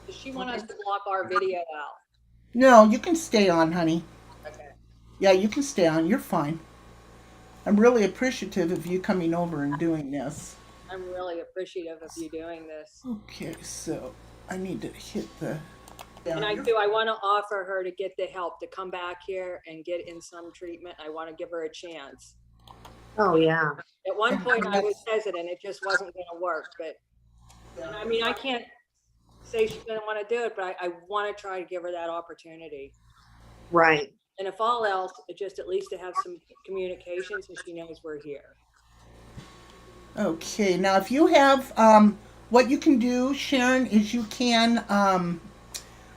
Does she want us to block our video out? No, you can stay on, honey. Okay. Yeah, you can stay on. You're fine. I'm really appreciative of you coming over and doing this. I'm really appreciative of you doing this. Okay, so I need to hit the. And Yeah, I you're. do, I want to offer her to get the help to come back here and get in some treatment. I want to give her a chance. Oh, yeah. At one point, I was That's, hesitant. It just wasn't going to work. But, and I mean, I can't say she doesn't want to do it, but I want to try to give her that opportunity. Right. And if all else, just at least to have some communication so she knows we're here. okay, now if you have, what you can do, Sharon, is you can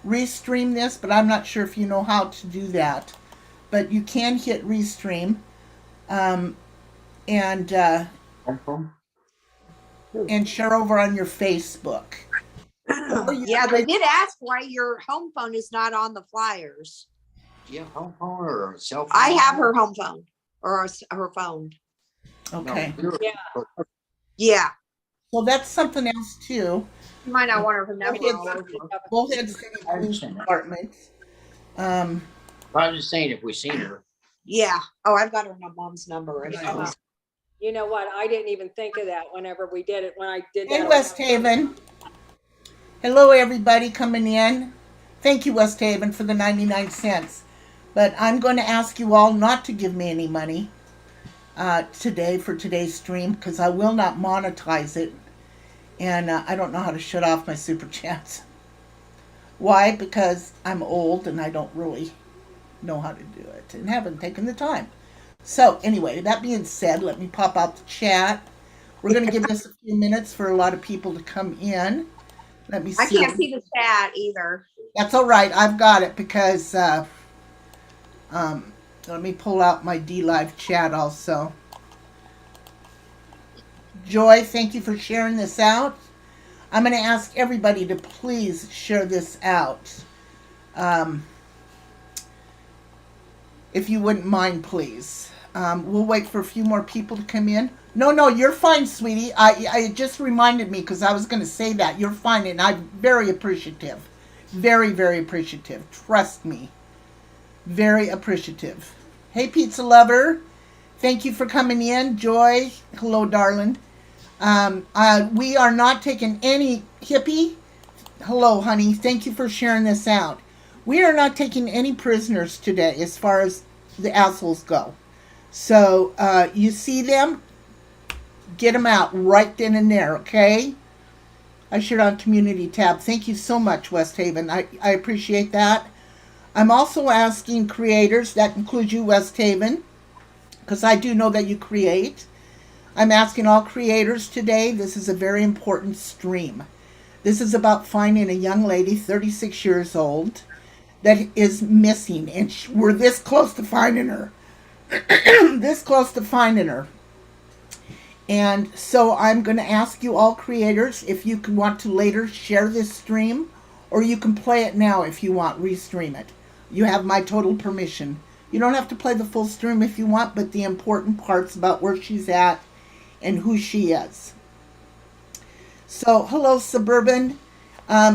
restream this, but I'm not sure if you know how to do that. But you can hit restream, um, and uh, and share over on your Facebook. Or you Yeah, can they did ask why your home phone is not on the flyers. Do you have a home phone or a cell phone? I have her home phone or her phone. Okay. No, Yeah. Yeah. Well, that's something else too. You might not want her number Okay. all over. Both had city police departments. Um, I was just saying if we seen her. Yeah. Oh, I've got her mom's number. You know what? I didn't even think of that whenever we did it. When I did hey, that. West Haven. Hello, everybody coming in. Thank you, West Haven, for the 99 cents. But I'm going to ask you all not to give me any money today for today's stream because I will not monetize it. And I don't know how to shut off my super chats. Why? Because I'm old and I don't really know how to do it and haven't taken the time. So, anyway, that being said, let me pop out the chat. We're going to give this a few minutes for a lot of people to come in. Let me see. I can't see the chat either. That's all right. I've got it because let me pull out my D Live chat also. Joy, thank you for sharing this out. I'm going to ask everybody to please share this out. If you wouldn't mind, please. We'll wait for a few more people to come in. No, you're fine, sweetie. It just reminded me because I was going to say that. You're fine, and I'm very appreciative. Very, very appreciative. Trust me. Very appreciative. Hey, pizza lover. Thank you for coming in. Joy, hello, darling. We are not taking any hippie. Hello, honey. Thank you for sharing this out. We are not taking any prisoners today as far as the assholes go. So you see them, get them out right then and there, okay? I shared on community tab. Thank you so much, West Haven. I appreciate that. I'm also asking creators, that includes you, West Haven, because I do know that you create. I'm asking all creators today, this is a very important stream. This is about finding a young lady, 36 years old, that is missing, and we're this close to finding her. This close to finding her. And so I'm going to ask you all creators if you can want to later share this stream, or you can play it now if you want, restream it. You have my total permission. You don't have to play the full stream if you want, but the important parts about where she's at and who she is. So, hello, Suburban.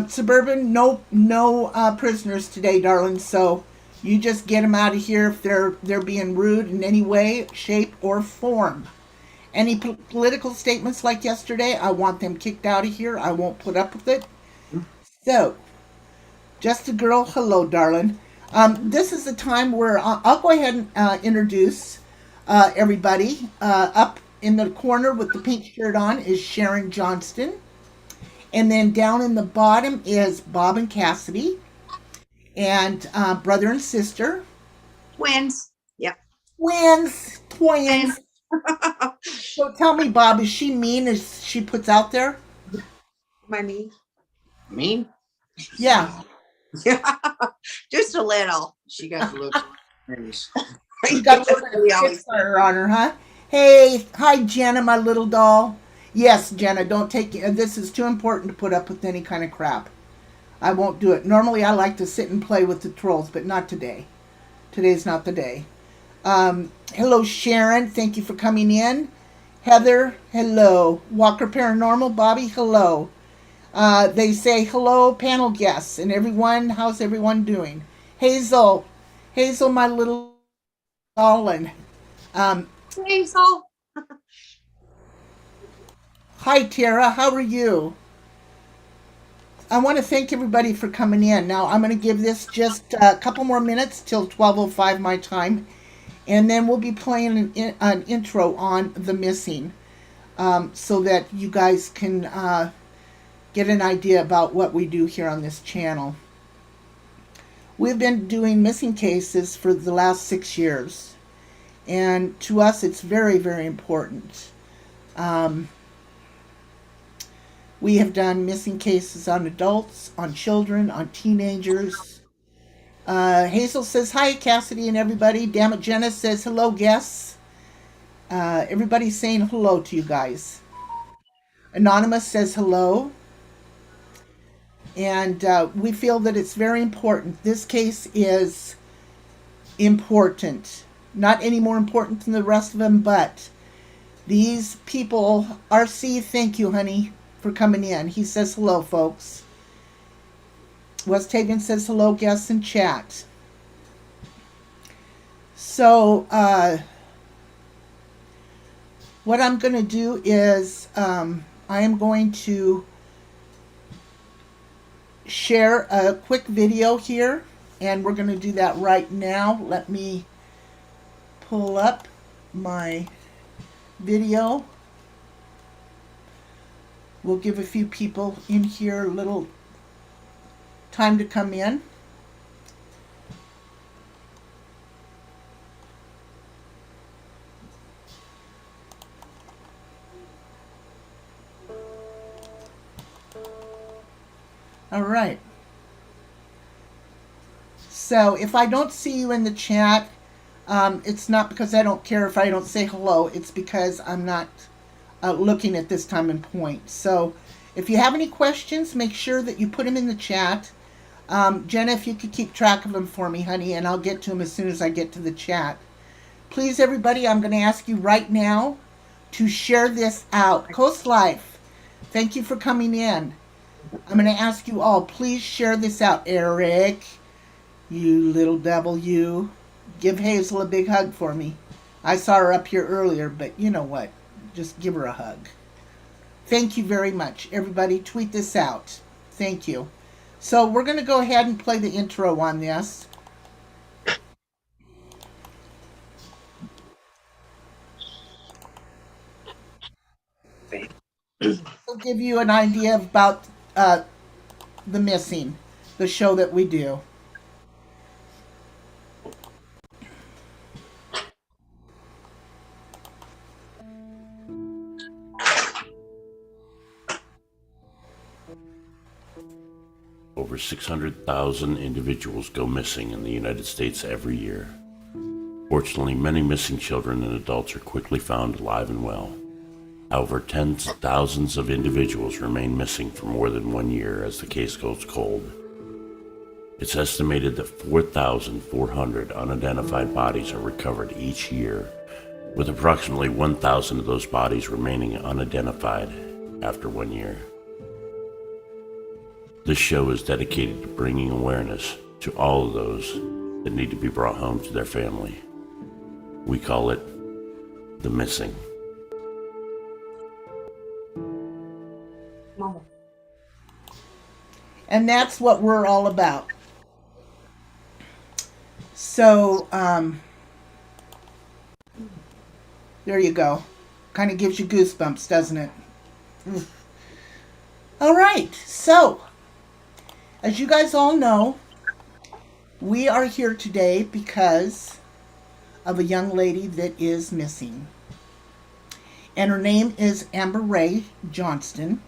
Suburban, no prisoners today, darling. So you just get them out of here if they're being rude in any way, shape, or form. Any political statements like yesterday, I want them kicked out of here. I won't put up with it. So, just a girl, hello, darling. This is the time where I'll go ahead and introduce everybody. Up in the corner with the pink shirt on is Sharon Jonhston. And then down in the bottom is Bob and Cassidy. And brother and sister. Twins. Yep. Twins. So tell me, Bob, is she mean as she puts out there? My me. Mean? Yeah. Yeah. Just a little. She got the look. You got a little bit of fire on her, huh? Hey, hi, Jenna, my little doll. Yes, Jenna, don't take it. This is too important to put up with any kind of crap. I won't do it. Normally, I like to sit and play with the trolls, but not today. Today's not the day. Hello, Sharon. Thank you for coming in. Heather, hello. Walker Paranormal, Bobby, hello. They say, hello, panel guests, and everyone, how's everyone doing? Hazel, my little darling. Hazel. Hi, Tara, how are you? I want to thank everybody for coming in. Now, I'm going to give this just a couple more minutes till 12:05 my time, and then we'll be playing an intro on the missing, so that you guys can get an idea about what we do here on this channel. We've been doing missing cases for the last 6 years, and to us it's very, very important. We have done missing cases on adults, on children, on teenagers. Hazel says hi, Cassidy and everybody. Damn it, Jenna says hello, guests. Everybody's saying hello to you guys. Anonymous says hello. And we feel that it's very important. This case is important. Not any more important than the rest of them, but these people, RC, thank you, honey, for coming in. He says hello, folks. West Haven says hello, guests in chat. So, what I'm going to do is I am going to share a quick video here, and we're going to do that right now. Let me pull up my video. We'll give a few people in here a little time to come in. All right. So if I don't see you in the chat, it's not because I don't care if I don't say hello. It's because I'm not looking at this time and point. So if you have any questions, make sure that you put them in the chat. Jenna, if you could keep track of them for me, honey, and I'll get to them as soon as I get to the chat. Please, everybody, I'm going to ask you right now to share this out. Coast Life, thank you for coming in. I'm going to ask you all, please share this out. Eric, you little devil, you. Give Hazel a big hug for me. I saw her up here earlier, but you know what? Just give her a hug. Thank you very much. Everybody, tweet this out. Thank you. So we're going to go ahead and play the intro on this. I'll give you an idea about The Missing, the show that we do. Over 600,000 individuals go missing in the United States every year. Fortunately, many missing children and adults are quickly found alive and well. However, tens of thousands of individuals remain missing for more than 1 year as the case goes cold. It's estimated that 4,400 unidentified bodies are recovered each year, with approximately 1,000 of those bodies remaining unidentified after 1 year. This show is dedicated to bringing awareness to all of those that need to be brought home to their family. We call it The Missing. And that's what we're all about. So, there you go. Kind of gives you goosebumps, doesn't it? All right. So, as you guys all know, we are here today because of a young lady that is missing. And her name is Amber Ray Jonhston.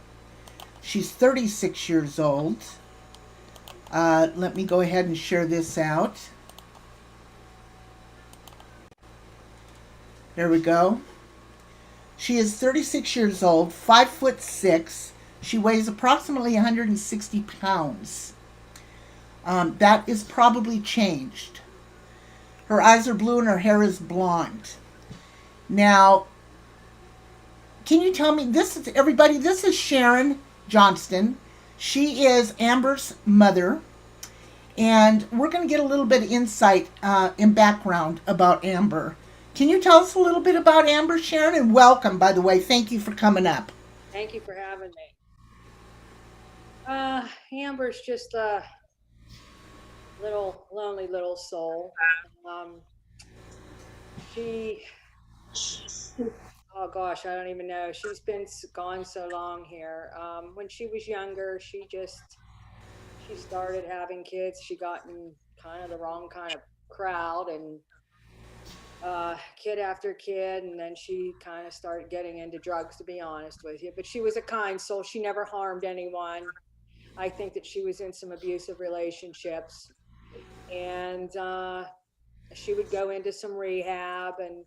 She's 36 years old. Let me go ahead and share this out. There we go. She is 36 years old, 5'6". She weighs approximately 160 pounds. That is probably changed. Her eyes are blue and her hair is blonde. Now, can you tell me, this is everybody, this is Sharon Jonhston. She is Amber's mother, and we're going to get a little bit of insight and background about Amber. Can you tell us a little bit about Amber, Sharon? And welcome, by the way. Thank you for coming up. Thank you for having me. Amber's just a little lonely little soul. She, oh gosh, I don't even know. She's been gone so long here. When she was younger, she started having kids. She got in kind of the wrong kind of crowd, and kid after kid, and then she kind of started getting into drugs, to be honest with you. But she was a kind soul. She never harmed anyone. I think that she was in some abusive relationships, and she would go into some rehab, and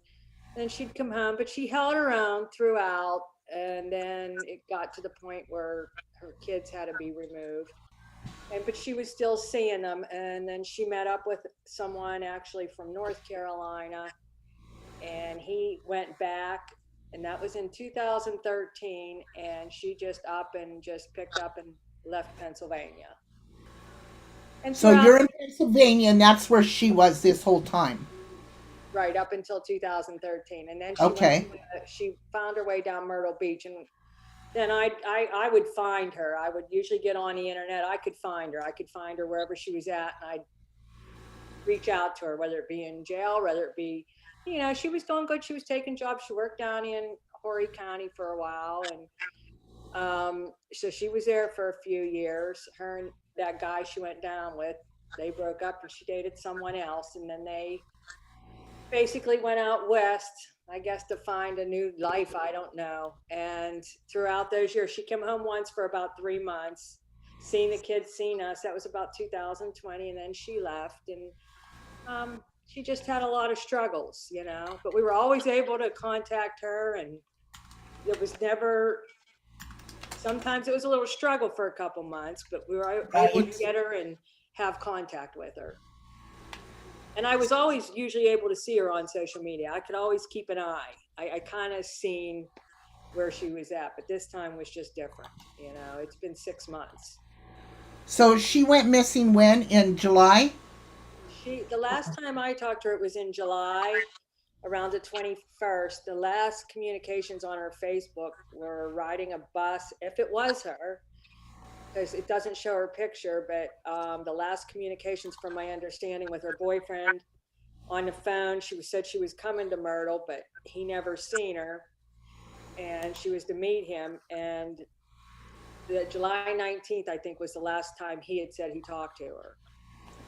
then she'd come home, but she held her own throughout. And then it got to the point where her kids had to be removed. But she was still seeing them. And then she met up with someone actually from North Carolina, and he went back, and that was in 2013. And she just picked up and left Pennsylvania. And So you're in Pennsylvania, and that's where she was this whole time. Right, up until 2013. And then she found her way down Myrtle Beach, and then I would find her. I would usually get on the internet. I could find her. I could find her wherever she was at, and I'd reach out to her, whether it be in jail, whether it be, she was doing good. She was taking jobs. She worked down in Horry County for a while, and so she was there for a few years. Her and that guy she went down with, they broke up, and she dated someone else, and then they basically went out west, I guess, to find a new life. I don't know. And throughout those years, she came home once for about 3 months, seen the kids, seen us. That was about 2020. And then she left, and she just had a lot of struggles, but we were always able to contact her, and it was never, sometimes it was a little struggle for a couple months, but we were able to get her and have contact with her. And I was always usually able to see her on social media. I could always keep an eye. I kind of seen where she was at, but this time was just different. It's been 6 months. So she went missing when? In July? The last time I talked to her, it was in July, around the 21st. The last communications on her Facebook were riding a bus, if it was her, because it doesn't show her picture, but the last communications, from my understanding, with her boyfriend on the phone, she said she was coming to Myrtle, but he never seen her, and she was to meet him. And the July 19th, I think, was the last time he had said he talked to her.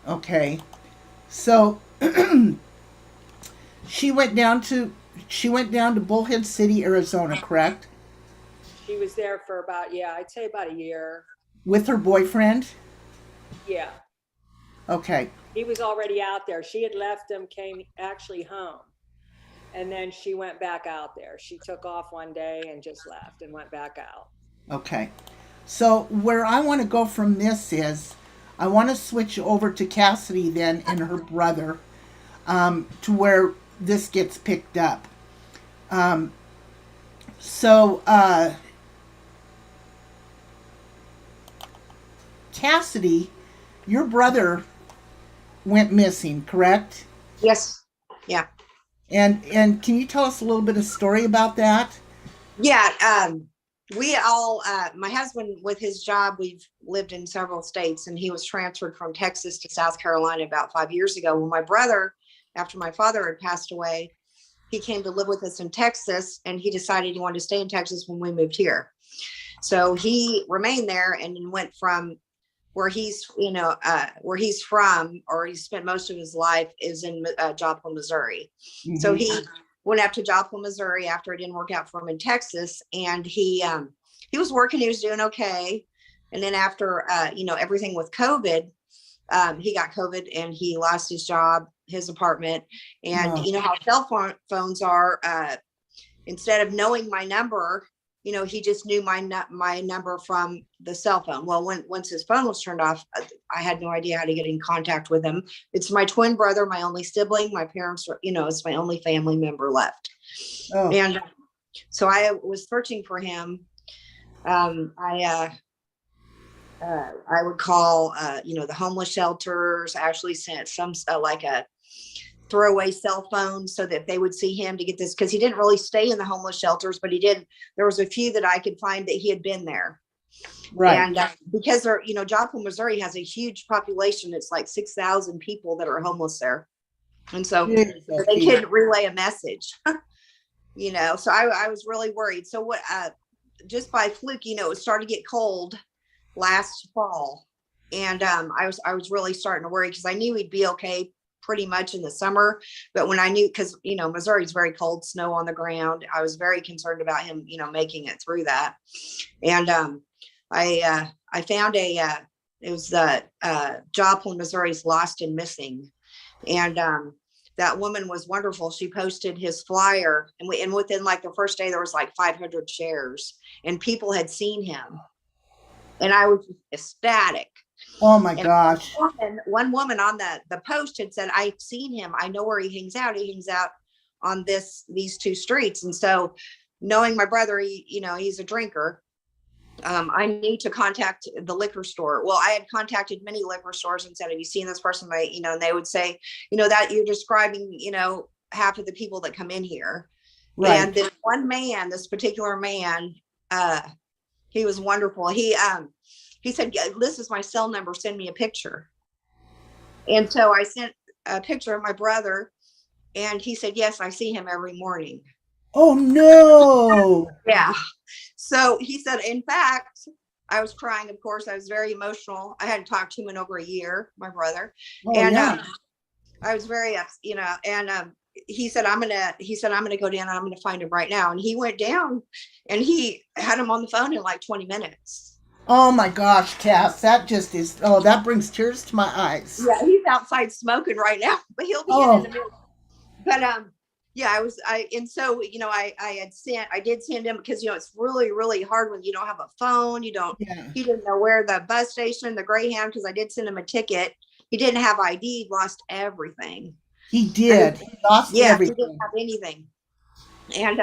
Okay. So she went down to Bullhead City, Arizona, correct? She was there for about, I'd say about a year. With her boyfriend? Yeah. Okay. He was already out there. She had left him, came actually home. And then she went back out there. She took off one day and just left and went back out. Okay. So where I want to go from this is, I want to switch over to Cassidy then and her brother, to where this gets picked up. Cassidy, your brother went missing, correct? Yes. Yeah. And can you tell us a little bit of story about that? Yeah. We all, my husband, with his job, we've lived in several states, and he was transferred from Texas to South Carolina about 5 years ago. When my brother, after my father had passed away, he came to live with us in Texas, and he decided he wanted to stay in Texas when we moved here. So he remained there and then went from where he's, where he's from, or he spent most of his life, is in Joplin, Missouri. Mm-hmm. So he went up to Joplin, Missouri after it didn't work out for him in Texas. And he was working, he was doing okay. And then after, everything with COVID, he got COVID and he lost his job, his apartment. And you know how cell phones are, instead of knowing my number, he just knew my number from the cell phone. Well, once his phone was turned off, I had no idea how to get in contact with him. It's my twin brother, my only sibling. My parents were, it's my only family member left. Oh. And so I was searching for him. I I would call, the homeless shelters. I actually sent some like a throwaway cell phone so that they would see him to get this, because he didn't really stay in the homeless shelters, but he did. There was a few that I could find that he had been there. Right. And because they're, Joplin, Missouri has a huge population. It's like 6,000 people that are homeless there. And so they couldn't relay a message, so I was really worried. So what, just by fluke, it started to get cold last fall. And I was really starting to worry, because I knew he'd be okay pretty much in the summer. But when I knew, because, Missouri's very cold, snow on the ground, I was very concerned about him, making it through that. And I found it was Joplin, Missouri's Lost and Missing. And that woman was wonderful. She posted his flyer, and within like the first day, there was like 500 shares, and people had seen him. And I was ecstatic. Oh my gosh. One woman on the post had said, I've seen him. I know where he hangs out. He hangs out on these two streets. And so, knowing my brother, he's a drinker, I need to contact the liquor store. Well, I had contacted many liquor stores and said, have you seen this person? And they would say, that you're describing, half of the people that come in here. Right. And this particular man, he was wonderful. He said, this is my cell number. Send me a picture. And so I sent a picture of my brother, and he said, yes, I see him every morning. Oh no. Yeah. So he said, in fact, I was crying. Of course, I was very emotional. I hadn't talked to him in over a year, my brother. Oh, and yeah. I was very, and he said, I'm going to go down and I'm going to find him right now. And he went down, and he had him on the phone in like 20 minutes. Oh my gosh, Cass, that just is, that brings tears to my eyes. Yeah, he's outside smoking right now, but he'll be in a minute. But yeah, I did send him, because it's really, really hard when you don't have a phone. He didn't know where the bus station, the Greyhound, because I did send him a ticket. He didn't have ID, lost everything. He did. He lost everything. He didn't have anything. And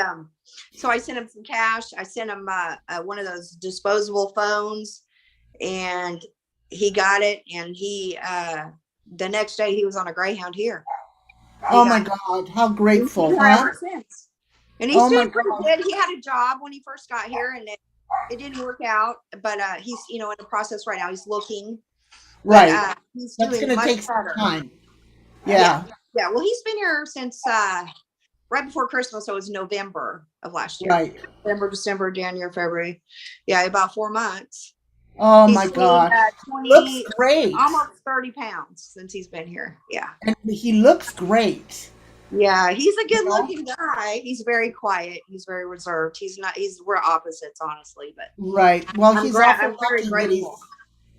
so I sent him some cash. I sent him one of those disposable phones, and he got it. And he the next day he was on a Greyhound here. Oh my God, how grateful! Ever since. And he's doing pretty good. He had a job when he first got here, and it didn't work out. But he's in the process right now. He's looking. Right. But, he's That's going to take some time. Yeah. Well, he's been here since right before Christmas, so it was November of last year. Right. November, December, January, February. Yeah, about 4 months. Oh my God. Looks great. Almost 30 pounds since he's been here. Yeah. And he looks great. Yeah, he's a good looking guy. He's very quiet. He's very reserved. We're opposites, honestly, but. Right. Well, I'm very grateful.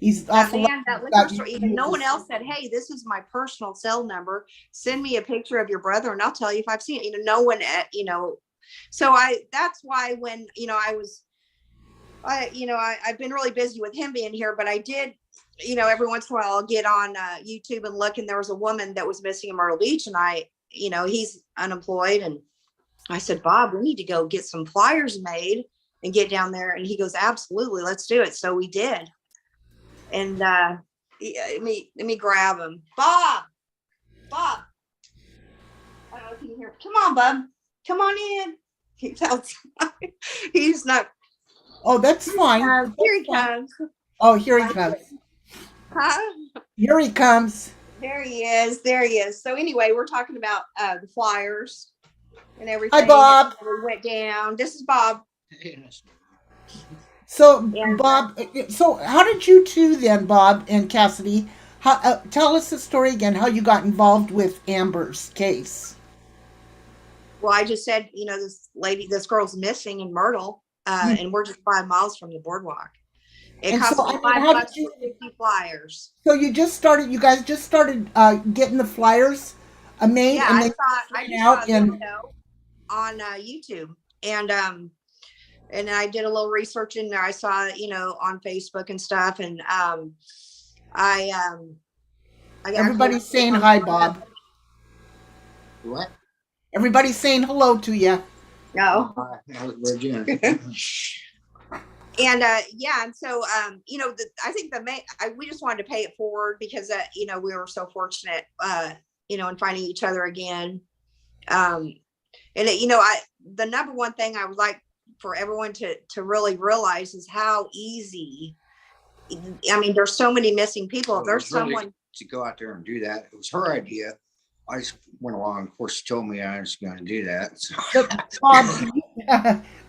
He's that liquor store, even no one else said, hey, this is my personal cell number. Send me a picture of your brother and I'll tell you if I've seen it. No one, so that's why when, I've been really busy with him being here, but I did, every once in a while I'll get on YouTube and look, and there was a woman that was missing in Myrtle Beach, and he's unemployed. And I said, Bob, we need to go get some flyers made and get down there. And he goes, absolutely, let's do it. So we did. And let me grab him. Bob. I don't know if you can hear him. Come on, Bob. Come on in. He's not. Oh, that's fine. Here he comes. Oh, here he comes. Huh? Here he comes. There he is. So anyway, we're talking about the flyers and everything. Hi, Bob. We went down. This is Bob. So, Bob, so how did you two then, Bob and Cassidy, tell us the story again, how you got involved with Amber's case? Well, I just said, this girl's missing in Myrtle, and we're just 5 miles from the boardwalk. It cost me $5 for 50 flyers. So you guys just started getting the flyers made? Yeah, and I saw a video on YouTube, and I did a little research in there. I saw, on Facebook and stuff. And everybody's saying hi, Bob. What? Everybody's saying hello to you. No. And yeah, and so I think we just wanted to pay it forward because we were so fortunate in finding each other again. And the number one thing I would like for everyone to really realize is how easy. I mean, there's so many missing people. If there's someone to go out there and do that, it was her idea. I just went along. Of course, she told me I was going to do that. So. But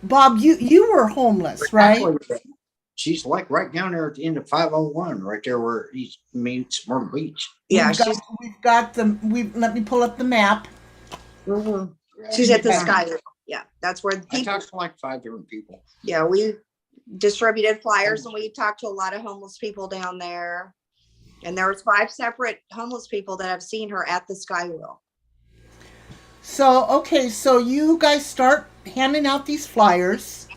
Bob, you were homeless, right? Actually, she's like right down there at the end of 501, right there where he meets Myrtle Beach. Yeah, let me pull up the map. Mm-hmm. She's at the Skyway. Yeah, that's where I talked to like 5 different people. Yeah, we distributed flyers and we talked to a lot of homeless people down there. And there was 5 separate homeless people that have seen her at the Skywheel. So you guys start handing out these flyers,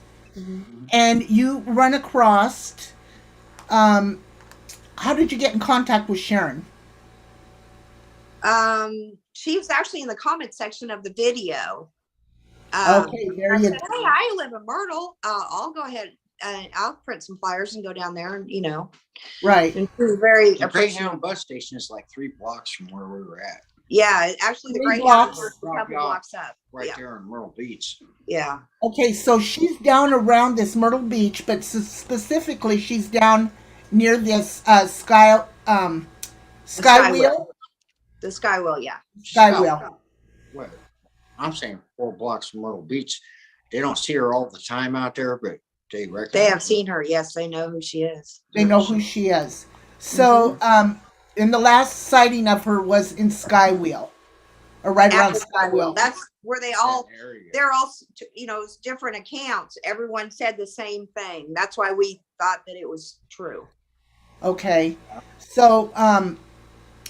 and you run across. How did you get in contact with Sharon? She was actually in the comment section of the video. Okay, there I you said, go. hey, I live in Myrtle. I'll go ahead and I'll print some flyers and go down there and Right. And she was very The appreciative. Greyhound bus station is like 3 blocks from where we were at. Yeah, actually the 3 Greyhound blocks. was a couple blocks up. Right there in Myrtle Beach. Yeah. Okay, so she's down around this Myrtle Beach, but specifically she's down near this Skywheel. The Skywheel, yeah. Skywheel. Well, I'm saying 4 blocks from Myrtle Beach. They don't see her all the time out there, but they recognize They have her. seen her. Yes, they know who she is. They know who she is. So, and the last sighting of her was in Skywheel, or right around After Skywheel. That's where they're all it's different accounts. Everyone said the same thing. That's why we thought that it was true. Okay. So,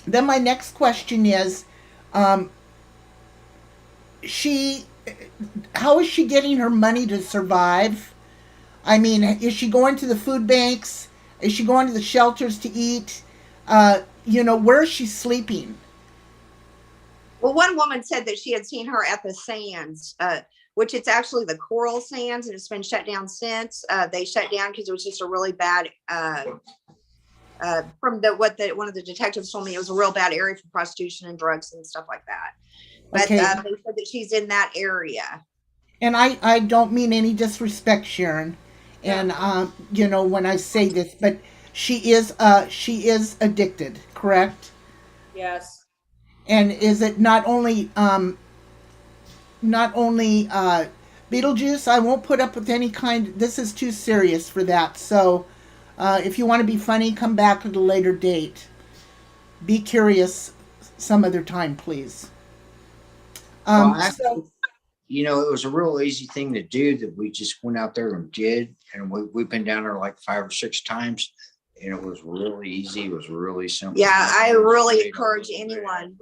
then my next question is, how is she getting her money to survive? I mean, is she going to the food banks? Is she going to the shelters to eat? Where is she sleeping? Well, one woman said that she had seen her at the Sands, which it's actually the Coral Sands, and it's been shut down since. They shut down because it was just a really bad. From one of the detectives told me, it was a real bad area for prostitution and drugs and stuff like that. But Okay. they said that she's in that area. And I don't mean any disrespect, Sharon. And when I say this, but she is addicted, correct? Yes. And is it not only Beetlejuice? I won't put up with any kind. This is too serious for that. So, if you want to be funny, come back at a later date. Be curious some other time, please. It was a real easy thing to do that we just went out there and did. And we've been down there like 5 or 6 times. And it was really easy. It was really simple. Yeah, I really encourage anyone.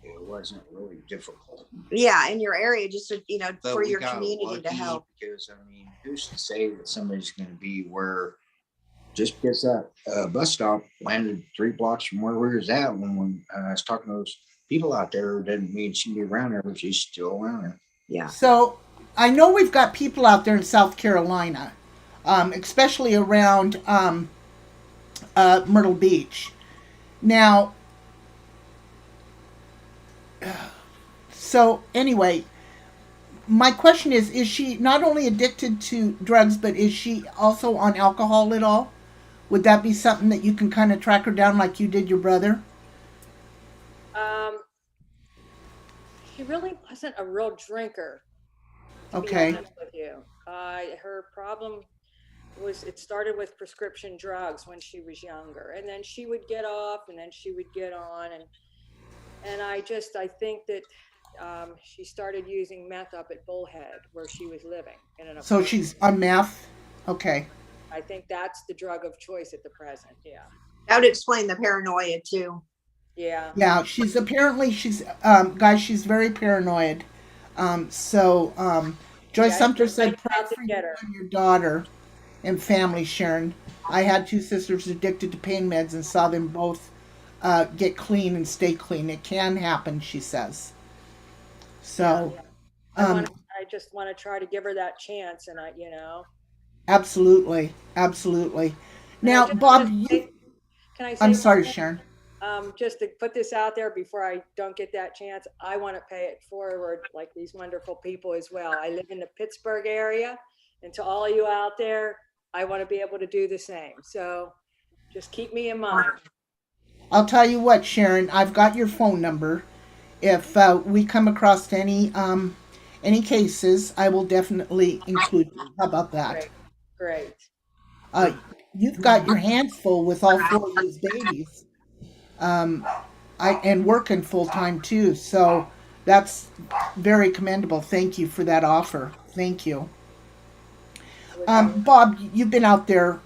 It wasn't really difficult. Yeah, in your area, just to, But for we your got community to lucky help. Because, who's to say that somebody's going to be where just because that bus stop landed 3 blocks from where we was at when I was talking to those people out there, doesn't mean she'd be around there, but she's still around there. Yeah. So I know we've got people out there in South Carolina, especially around Myrtle Beach. Now, so anyway, my question is she not only addicted to drugs, but is she also on alcohol at all? Would that be something that you can kind of track her down like you did your brother? She really wasn't a real drinker. To be Okay. honest with you. Her problem was it started with prescription drugs when she was younger, and then she would get off, and then she would get on, and I think that she started using meth up at Bullhead where she was living in an So apartment. she's on meth? Okay. I think that's the drug of choice at the present. Yeah. That would explain the paranoia too. Yeah. Yeah, she's guys, she's very paranoid. Joyce Yeah, Sumter I said, pray tried to for you get her. and your daughter and family, Sharon. I had 2 sisters addicted to pain meds and saw them both get clean and stay clean. It can happen, she says. So, I just want to try to give her that chance, and Absolutely. Absolutely. And I Now, just want Bob, to you, say, can I I'm say one sorry, thing? Sharon. Just to put this out there before I don't get that chance, I want to pay it forward like these wonderful people as well. I live in the Pittsburgh area, and to all of you out there, I want to be able to do the same. So just keep me in mind. I'll tell you what, Sharon, I've got your phone number. If we come across any cases, I will definitely include you. How about that? Great, great. Uh, you've got your hands full with all four of these babies. Um, and working full time too. So that's very commendable. Thank you for that offer. Thank you. Bob, you've been out there.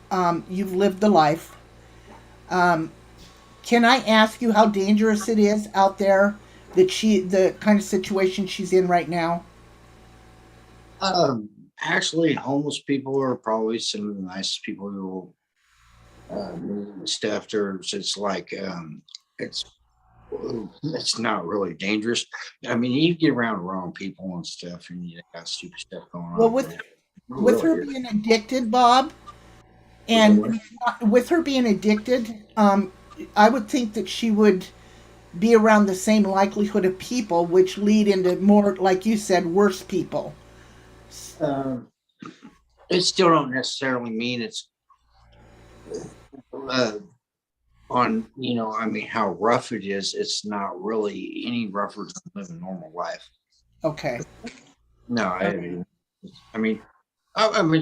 You've lived the life. Um, can I ask you how dangerous it is out there? The kind of situation she's in right now. Actually, homeless people are probably some of the nicest people who will stuff. There's it's like it's it's not really dangerous. I mean, you get around the wrong people and stuff, and you got stupid stuff going Well, on. with But it with her really is. being addicted, Bob, and with her being addicted, I would think that she would be around the same likelihood of people, which lead into more, like you said, worse people. Um, it still don't necessarily mean it's uh, on, I mean, how rough it is. It's not really any rougher than living a normal life. Okay. No, I mean, I mean,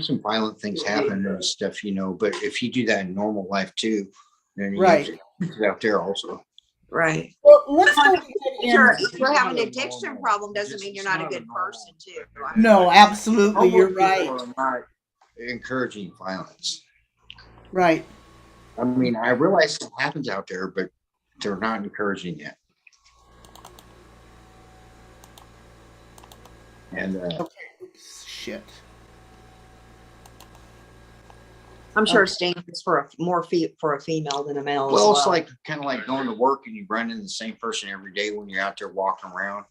some violent things happen and stuff, but if you do that in normal life too, then you have Right. to do it out there also. Right. Well, let's go ahead If you're having an addiction problem, doesn't mean you're not a good person too. I mean, No, absolutely, you're Homeless right. people are not encouraging violence. Right. I mean, I realize it happens out there, but they're not encouraging it. And Okay. Oops, shit. I'm sure it's dangerous for for a female than a male. well, as it's well. like kind of like going to work and you run into the same person every day when you're out there walking around.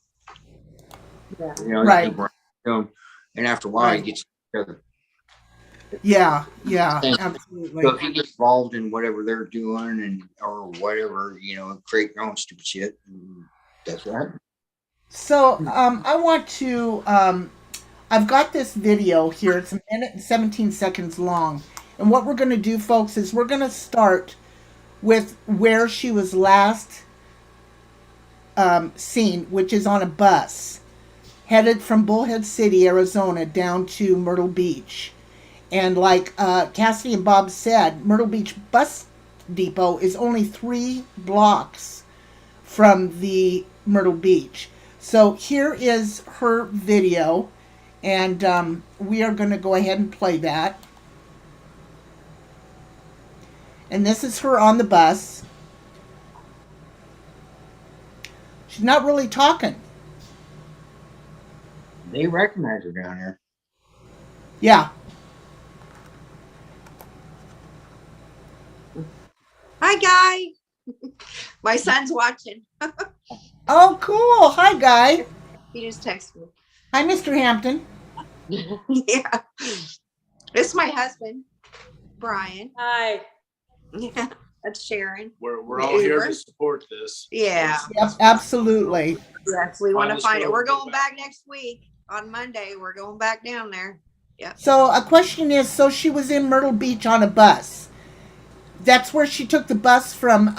Yeah. Right. You keep running into them, and after a while, Right. you get together. Yeah. Yeah. So Absolutely. if you get involved in whatever they're doing and or whatever, create your own stupid shit. That's right. So, I want to. I've got this video here. It's a minute and 17 seconds long. And what we're going to do, folks, is we're going to start with where she was last seen, which is on a bus headed from Bullhead City, Arizona, down to Myrtle Beach. And like Cassidy and Bob said, Myrtle Beach Bus Depot is only 3 blocks from the Myrtle Beach. So here is her video, and we are going to go ahead and play that. And this is her on the bus. She's not really talking. They recognize her down here. Yeah. Hi, Guy. My son's watching. Oh, cool. Hi, Guy. He just texted me. Hi, Mr. Hampton. Yeah. It's my husband, Brian. Hi. Yeah. That's Sharon. We're all here to support this. Yeah. Yep, absolutely. Yes, we want to Finally find it. We're scrolled going back next week on Monday. We're going back down there. Yep. So a question is, so she was in Myrtle Beach on a bus. That's where she took the bus from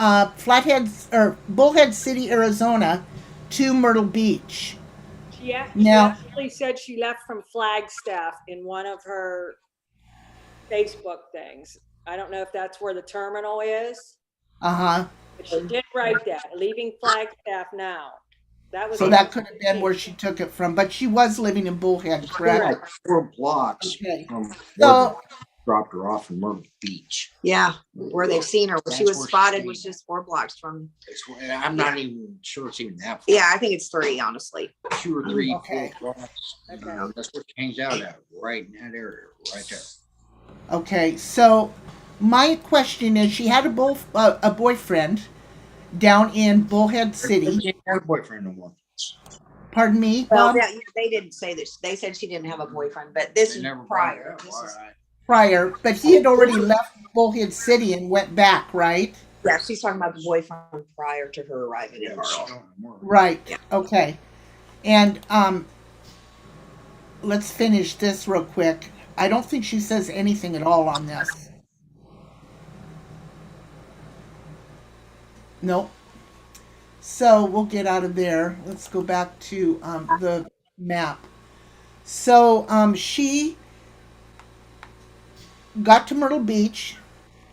Bullhead City, Arizona, to Myrtle Beach. She Now- actually said she left from Flagstaff in one of her Facebook things. I don't know if that's where the terminal is, Uh-huh. but she did write that, leaving Flagstaff now. That was So that could have been where she took it from, but she was living in Bullhead, correct? Like 4 blocks Okay. from where So they dropped her off in Myrtle Beach. Yeah. Where they've seen her. Where she That's was where spotted she- was just 4 blocks from. I'm not even sure it's even that far. Yeah, I think it's 3, honestly. 2 or 3, Okay. 4 blocks. Okay. That's what she hangs out at, right in that area, right there. okay, so my question is, she had a boyfriend down in Bullhead City. She ain't got a boyfriend no more. Pardon me, Well, Bob? they didn't say this. They said she didn't have a boyfriend, but this They is never prior. brought it This up. is prior, but he had already left Bullhead City and went back, right? Yeah, she's talking about the boyfriend prior to her arriving in Yeah, she Myrtle. don't know more. Right. Yeah. Okay. And let's finish this real quick. I don't think she says anything at all on this. Nope. So we'll get out of there. Let's go back to the map. So she got to Myrtle Beach.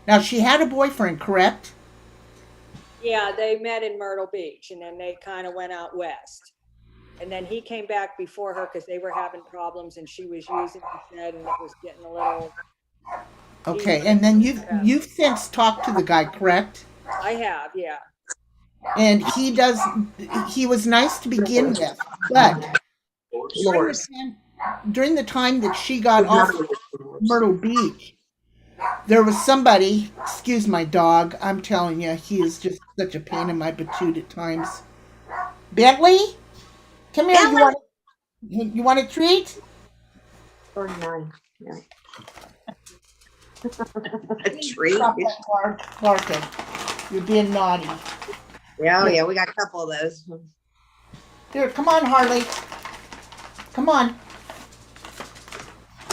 Now she had a boyfriend, correct? Yeah, they met in Myrtle Beach and then they kind of went out west. And then he came back before her because they were having problems and she was using the shed and it was getting a little. Okay, and then you've since talked to the guy, correct? I have, yeah. And he was nice to begin with, but Lors. during the time that she got off Myrtle Beach, there was somebody, excuse my dog, I'm telling you, he is just such a pain in my patoot at times. Bentley, come here, you want a treat? 39. Yeah. A treat. Stop that barking. You're being naughty. Yeah, yeah, we got a couple of those. Here, come on, Harley. Come on.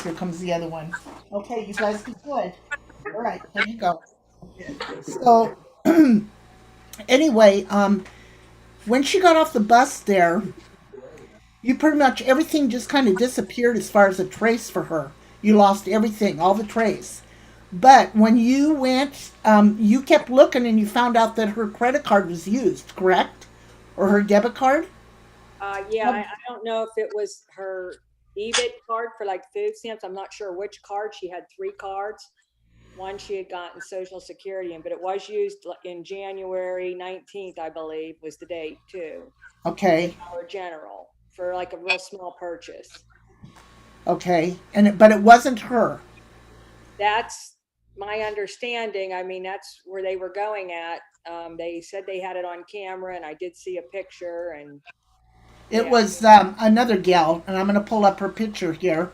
Here comes the other one. Okay, you guys be good. All right, here you go. So, anyway, when she got off the bus there, you pretty much everything just kind of disappeared as far as a trace for her. You lost everything, all the trace. But when you went, you kept looking and you found out that her credit card was used, correct? Or her debit card? Yeah, I don't know if it was her EBIT card for like food stamps. I'm not sure which card. She had 3 cards. One she had gotten Social Security in, but it was used in January 19th, I believe, was the date too. Okay. Dollar General for like a real small purchase. Okay. But it wasn't her. That's my understanding. I mean, that's where they were going at. They said they had it on camera, and I did see a picture. And It yeah. was another gal, and I'm going to pull up her picture here.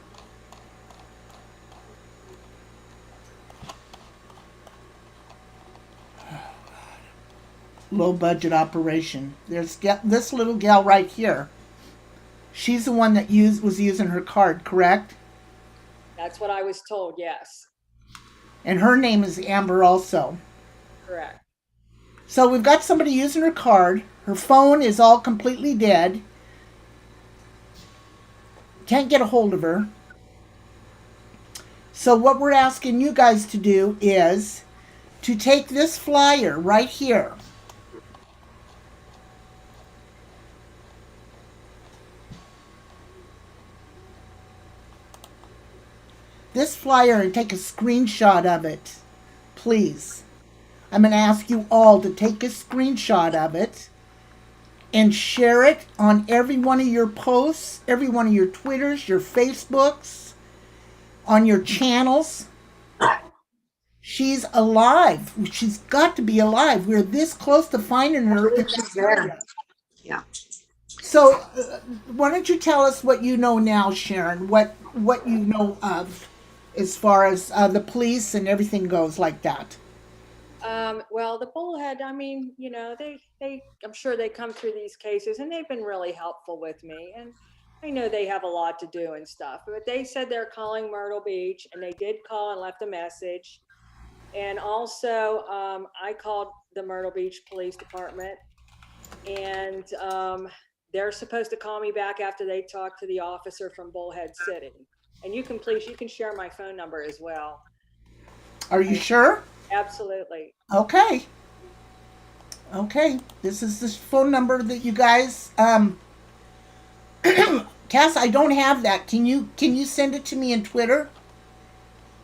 Low budget operation. There's this little gal right here. She's the one that was using her card, correct? That's what I was told. Yes, And her name is Amber also. correct. So we've got somebody using her card. Her phone is all completely dead. Can't get a hold of her. So what we're asking you guys to do is to take this flyer right here. This flyer and take a screenshot of it, please. I'm going to ask you all to take a screenshot of it and share it on every one of your posts, every one of your Twitters, your Facebooks, on your channels. She's alive. She's got to be alive. We're this close to finding her in this area. Yeah. So, why don't you tell us what you know now, Sharon? What you know of, as far as the police and everything goes like that. Well, the Bullhead, I mean, you know, I'm sure they come through these cases and they've been really helpful with me. And I know they have a lot to do and stuff, but they said they're calling Myrtle Beach and they did call and left a message. And also, I called the Myrtle Beach Police Department and they're supposed to call me back after they talk to the officer from Bullhead City. And you can share my phone number as well. Are you sure? Absolutely. Okay. Okay. This is the phone number that you guys Cass, I don't have that. Can you send it to me in Twitter?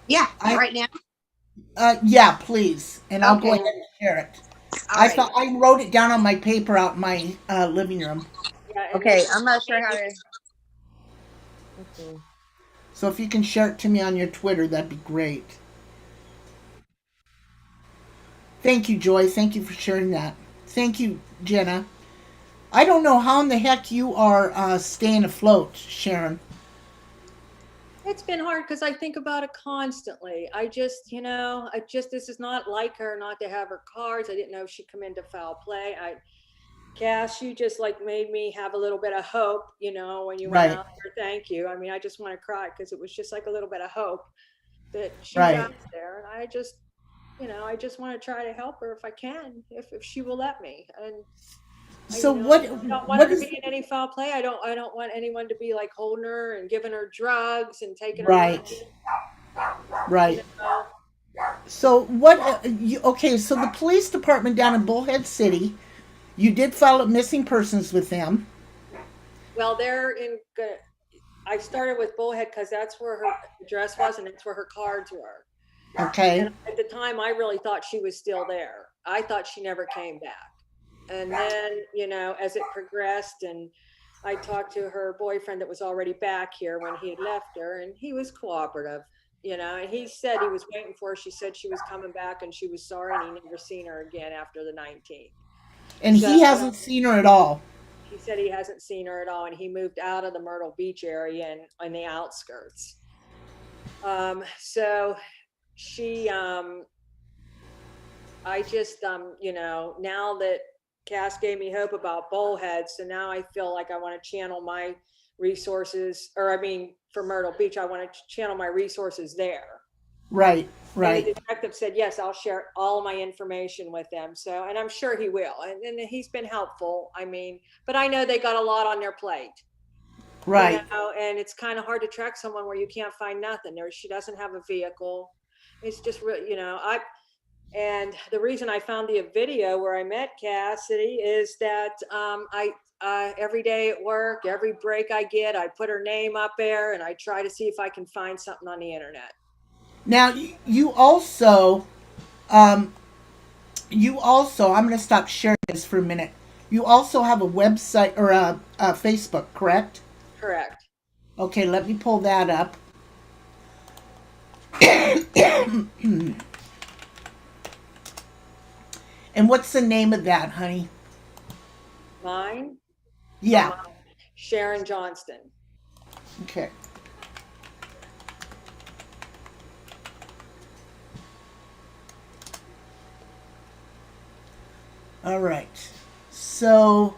Yeah, right now. Yeah, please. And I'll go Okay. ahead and share it. All right. I wrote it down on my paper out in my living room. Yeah, Okay, I'm not sure how to. Okay. So if you can share it to me on your Twitter, that'd be great. Thank you, Joy. Thank you for sharing that. Thank you, Jenna. I don't know how in the heck you are staying afloat, Sharon. It's been hard because I think about it constantly. This is not like her not to have her cards. I didn't know she'd come into foul play. Cass, you just like made me have a little bit of hope, when you went Right, out there. Thank you. I mean, I just want to cry because it was just like a little bit of hope that she's right. out there. And I just want to try to help her if I can, if she will let me. And So I don't want her what to be is in any foul play. I don't want anyone to be like holding her and giving her drugs and taking her money, right, you right. know. So what? Okay, so the police department down in Bullhead City, you did file a missing persons with them. Well, I started with Bullhead because that's where her address was and that's where her cards were. And Okay, at the time, I really thought she was still there. I thought she never came back. And then, as it progressed, and I talked to her boyfriend that was already back here when he had left her, and he was cooperative, and he said he was waiting for her. She said she was coming back and she was sorry, and he never seen her again after the 19th. and So he hasn't seen her at all. he said he hasn't seen her at all, and he moved out of the Myrtle Beach area and on the outskirts. So she, I just, now that Cass gave me hope about Bullhead, so now I feel like I want to channel my resources, for Myrtle Beach, I want to channel my resources there. Right, And the right, detective said, yes, I'll share all my information with them. So, and I'm sure he will. And he's been helpful. But I know they got a lot on their plate. right. And it's kind of hard to track someone where you can't find nothing. She doesn't have a vehicle. It's just really, and the reason I found the video where I met Cassidy is that every day at work, every break I get, I put her name up there and I try to see if I can find something on the internet. Now you also, um, I'm going to stop sharing this for a minute. You also have a website or a Facebook, correct? Correct. Okay, let me pull that up. And what's the name of that, honey? Mine, Yeah. Sharon Jonhston. Okay. All right. So,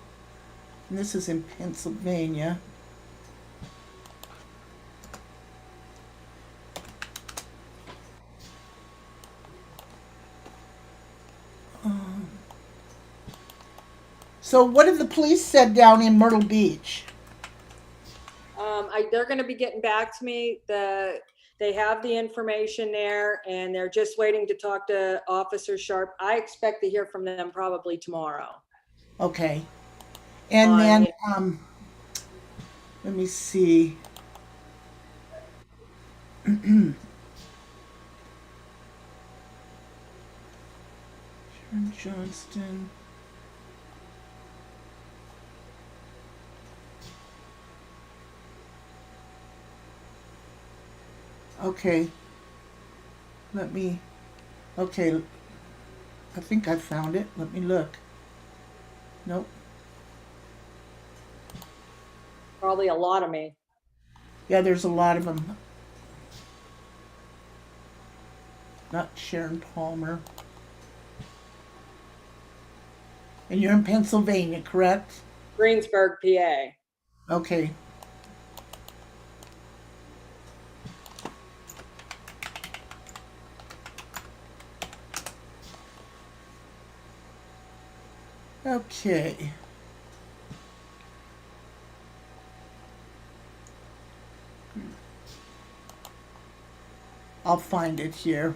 this is in Pennsylvania. So, what have the police said down in Myrtle Beach? They're going to be getting back to me. They have the information there, and they're just waiting to talk to Officer Sharp. I expect to hear from them probably tomorrow. Okay. And On, then, you let me see. Sharon Jonhston. Okay. Okay. I think I found it. Let me look. Nope. probably a lot of me. Yeah, there's a lot of them. Not Sharon Palmer. And you're in Pennsylvania, correct? Greensburg, PA. Okay. Okay. I'll find it here.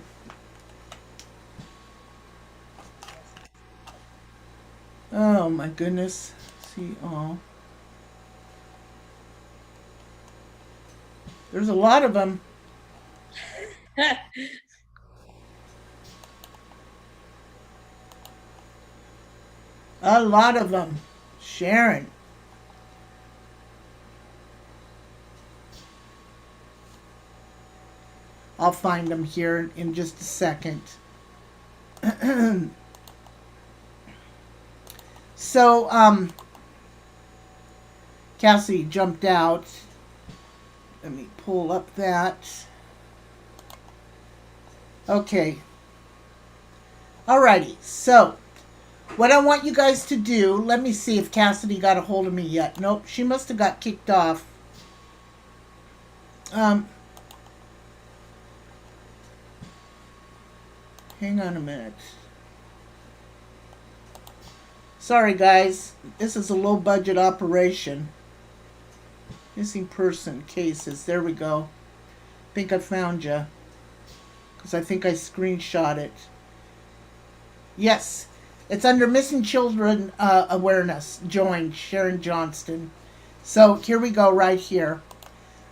Oh my goodness. See all. There's a lot of them. A lot of them. Sharon. I'll find them here in just a second. So, Cassie jumped out. Let me pull up that. Okay. Alrighty. So, what I want you guys to do, let me see if Cassidy got a hold of me yet. Nope, she must have got kicked off. Hang on a minute. Sorry, guys. This is a low budget operation. Missing person cases. There we go. Think I found you. Because I think I screenshot it. Yes. It's under Missing Children Awareness. Joined Sharon Jonhston. So here we go right here.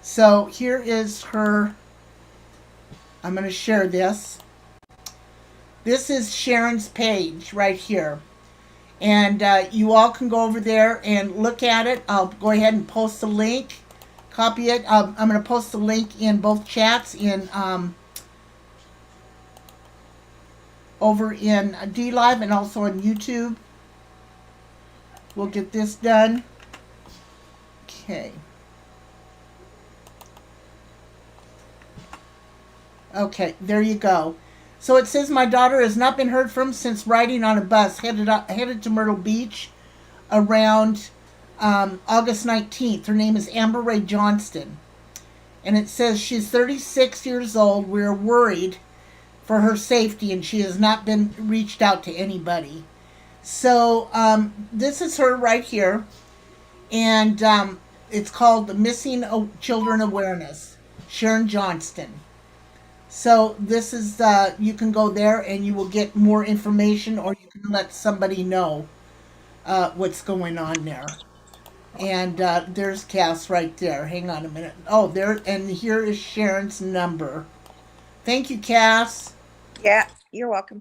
So here is her. I'm going to share this. This is Sharon's page right here. And you all can go over there and look at it. I'll go ahead and post the link. Copy it. I'm going to post the link in both chats in over in DLive and also on YouTube. We'll get this done. Okay. Okay, there you go. So it says my daughter has not been heard from since riding on a bus headed to Myrtle Beach around August 19th. Her name is Amber Ray Jonhston. And it says she's 36 years old. We're worried for her safety and she has not been reached out to anybody. So this is her right here. And it's called the Missing Children Awareness, Sharon Jonhston. So this is, you can go there and you will get more information or you can let somebody know what's going on there. And there's Cass right there. Hang on a minute. Oh, there, and here is Sharon's number. Thank you, Cass. Yeah, you're welcome.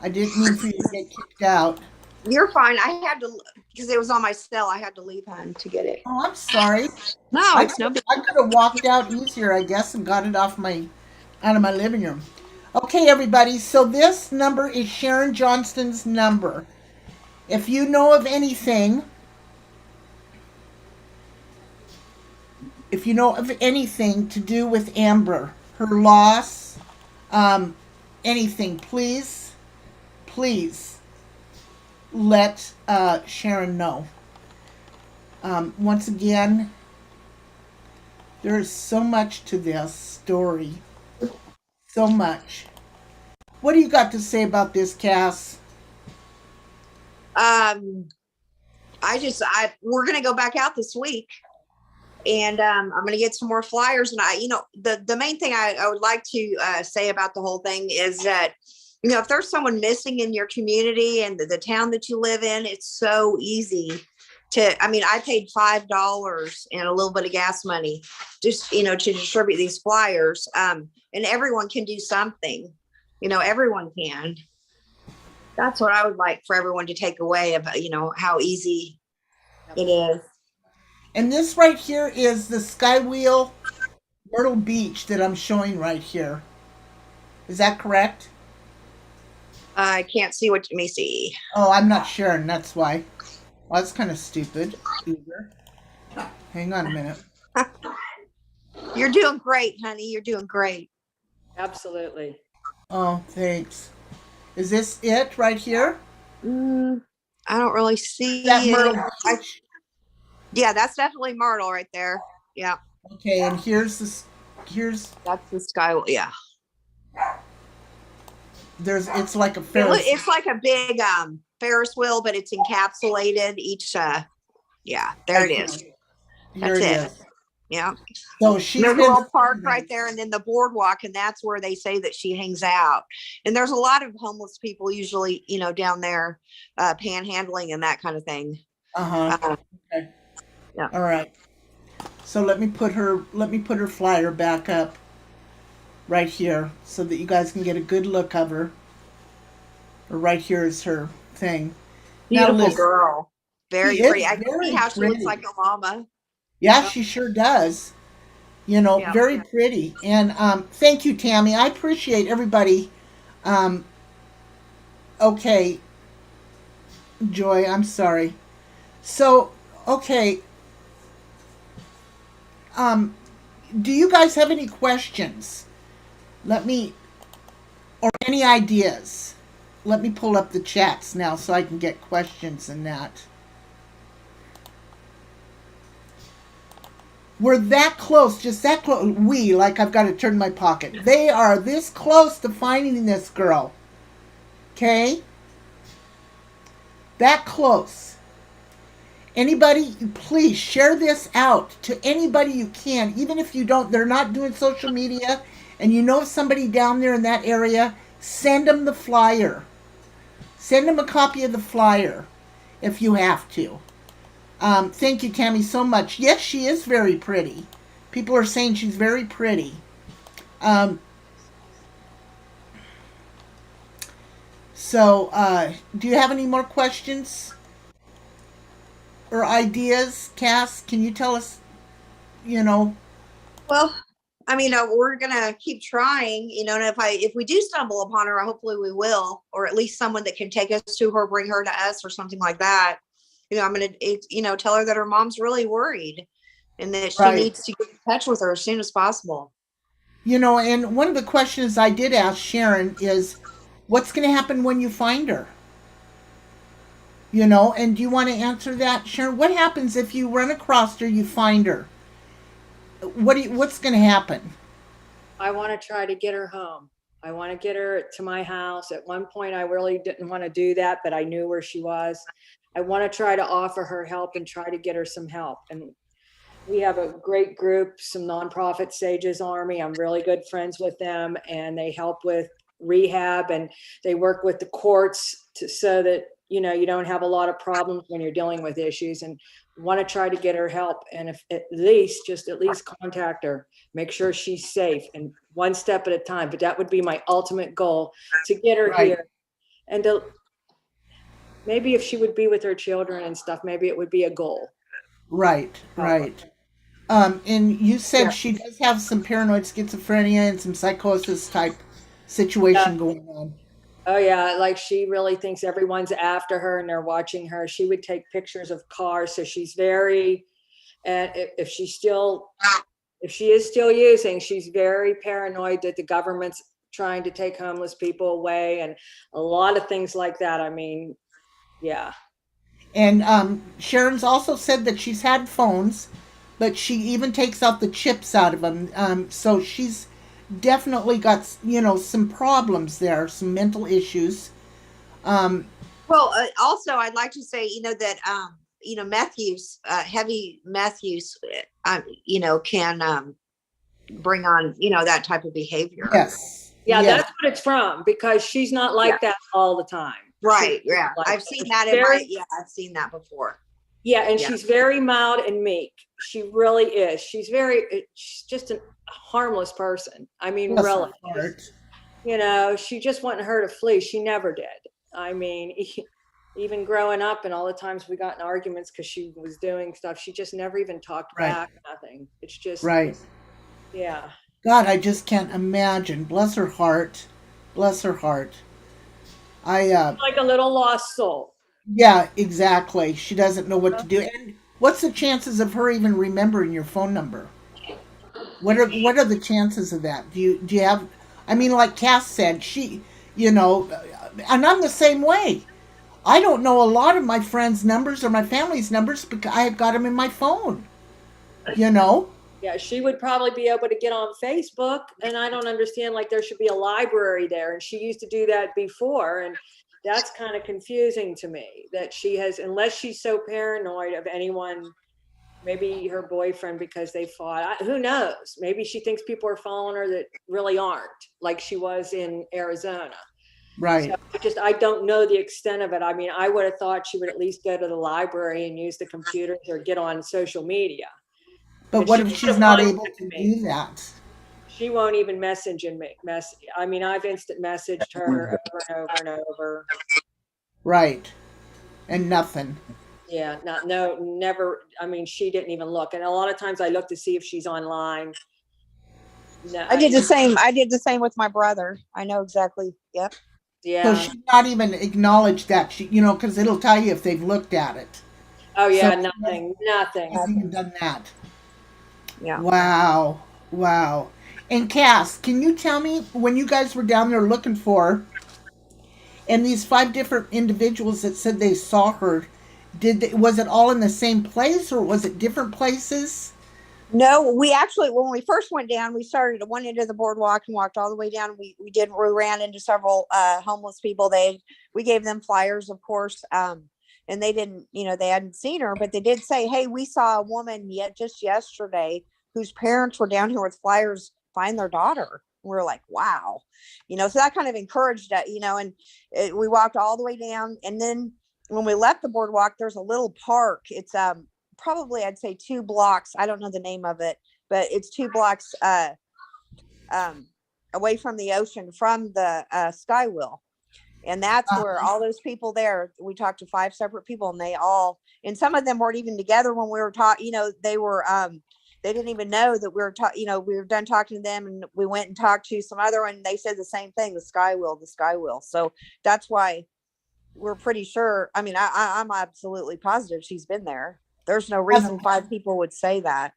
I didn't mean for you to get kicked out. You're fine. I had to, because it was on my cell, I had to leave home to get it. Oh, I'm sorry. No, it's no big. I could have walked out easier, I guess, and got it out of my living room. Okay, everybody. So this number is Sharon Jonhston's number. If you know of anything, to do with Amber, her loss, anything, please let Sharon know. Once again, there is so much to this story. So much. What do you got to say about this, Cass? We're going to go back out this week and I'm going to get some more flyers. And the main thing I would like to say about the whole thing is that, if there's someone missing in your community and the town that you live in, it's so easy I paid $5 and a little bit of gas money just, to distribute these flyers. And everyone can do something, everyone can. That's what I would like for everyone to take away of, how easy it is. And this right here is the Skywheel Myrtle Beach that I'm showing right here. Is that correct? I can't see what you may see. Oh, I'm not sure, and that's why. Well, that's kind of stupid. Hang on a minute. You're doing great, honey. You're doing great. Absolutely. Oh, thanks. Is this it right here? I don't really see That Myrtle it. Beach? Yeah, that's definitely Myrtle right there. Yeah. Okay, and here's That's the sky. Yeah. It's like a Ferris. It's like a big Ferris wheel, but it's encapsulated each. Yeah, there it is. That's it. Yeah. So there's a little park right there, and then the boardwalk, and that's where they say that she hangs out. And there's a lot of homeless people usually, down there, panhandling and that kind of thing. Okay. Yeah. All right. So let me put her flyer back up right here so that you guys can get a good look of her. Or right here is her thing. Beautiful girl. Very pretty. I can see how she pretty. looks like a llama. Yeah, she sure does. Very pretty. And thank you, Tammy. I appreciate everybody. Okay. Joy, I'm sorry. So, okay. Do you guys have any questions? Or any ideas? Let me pull up the chats now so I can get questions in that. We're that close, just that close. Like I've got to turn my pocket. They are this close to finding this girl. Okay? That close. Anybody, please share this out to anybody you can, even if you don't, they're not doing social media, and you know somebody down there in that area, send them the flyer. Send them a copy of the flyer if you have to. Thank you, Tammy, so much. Yes, she is very pretty. People are saying she's very pretty. Do you have any more questions or ideas, Cass? Can you tell us, Well, I mean, we're gonna keep trying, and if we do stumble upon her, hopefully we will, or at least someone that can take us to her, bring her to us, or something like that. I'm gonna, tell her that her mom's really worried, and that she needs to get in touch with her as soon as possible. And one of the questions I did ask Sharon is, what's going to happen when you find her? And do you want to answer that, Sharon? What happens if you run across her, you find her? What's going to happen? I want to try to get her home. I want to get her to my house. At one point, I really didn't want to do that, but I knew where she was. I want to try to offer her help and try to get her some help. And we have a great group, some nonprofit Sages Army. I'm really good friends with them, and they help with rehab, and they work with the courts so that, you don't have a lot of problems when you're dealing with issues, and want to try to get her help. And if at least contact her, make sure she's safe, and one step at a time. But that would be my ultimate goal, to get her here. And maybe if she would be with her children and stuff, maybe it would be a goal. Right. And you said she does have some paranoid schizophrenia and some psychosis type situation going on. Oh yeah, like she really thinks everyone's after her and they're watching her. She would take pictures of cars, so she's very, and if she is still using, she's very paranoid that the government's trying to take homeless people away, and a lot of things like that. I mean, yeah. And Sharon's also said that she's had phones, but she even takes out the chips out of them. So she's definitely got, some problems there, some mental issues. Well, also, I'd like to say, that, meth use, heavy meth use, can bring on, that type of behavior. Yes. Yeah, that's what it's from, because she's not like that all the time. Right. Yeah. I've seen that I've seen that before. Yeah. And she's very mild and meek. She really is. She's just a harmless person. I mean, really, she just wanted her to flee. She never did. I mean, even growing up and all the times we got in arguments because she was doing stuff, she just never even talked back, nothing. It's just, yeah. God, I just can't imagine. Bless her heart. Bless her heart. Like a little lost soul. Yeah, exactly. She doesn't know what to do. And what's the chances of her even remembering your phone number? What are the chances of that? Do you have? I mean, like Cass said, she, and I'm the same way. I don't know a lot of my friends' numbers or my family's numbers because I've got them in my phone. Yeah, she would probably be able to get on Facebook, and I don't understand, like there should be a library there, and she used to do that before, and that's kind of confusing to me that she has, unless she's so paranoid of anyone, maybe her boyfriend because they fought, who knows? Maybe she thinks people are following her that really aren't, like she was in Arizona. Right. So I don't know the extent of it. I mean, I would have thought she would at least go to the library and use the computers or get on social media. But what if she's not able to do that? She won't even message me. I mean, I've instant messaged her over and over and over. Right. And nothing. Yeah, never. I mean, she didn't even look. And a lot of times I look to see if she's online. No, I did the same with my brother. I know exactly. Yep. So Yeah. she's not even acknowledged that because it'll tell you if they've looked at it. Oh yeah, so nothing. Hasn't even done that. Yeah. Wow. Wow. And Cass, can you tell me when you guys were down there looking for and these 5 different individuals that said they saw her, was it all in the same place or was it different places? No, we actually, when we first went down, we started at one end of the boardwalk and walked all the way down. We ran into several homeless people. We gave them flyers, of course. And they didn't, they hadn't seen her, but they did say, hey, we saw a woman just yesterday whose parents were down here with flyers, find their daughter. We're like, wow, so that kind of encouraged that, and we walked all the way down. And then when we left the boardwalk, there's a little park. It's probably I'd say 2 blocks. I don't know the name of it, but it's 2 blocks away from the ocean, from the sky wheel. And that's where all those people there, we talked to 5 separate people, and some of them weren't even together when we were talking, they didn't even know that we were we were done talking to them, and we went and talked to some other, and they said the same thing, the sky wheel. So that's why we're pretty sure. I mean, I'm absolutely positive she's been there. There's no reason 5 people would say that.